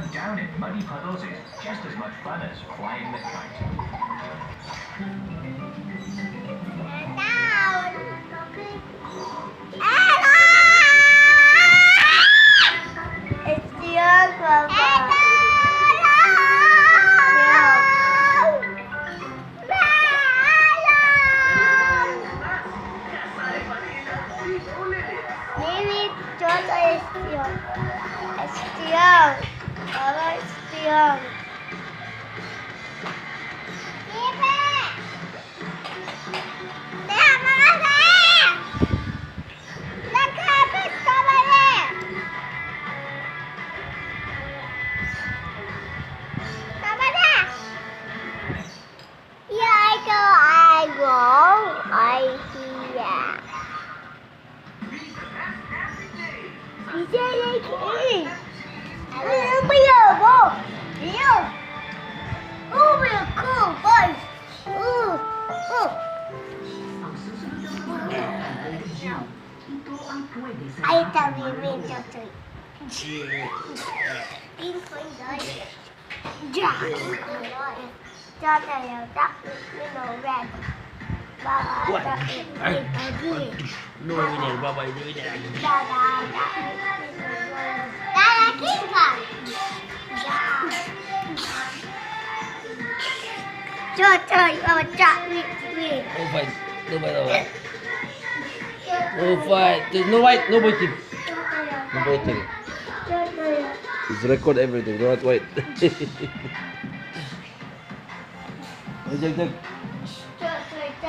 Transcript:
Going down in muddy puddles is just as much fun as flying the kite. Down. It's your Papa. Maybe Toto is young. It's young. Papa is young. Ahí está mi mente, ya te lo da, red. What? No winner, Baba is the winner. No fight, no fight, no fight. No fight, no fight, no fighting. No fighting. It's record everything, do not wait. Hey, Jack, Jack.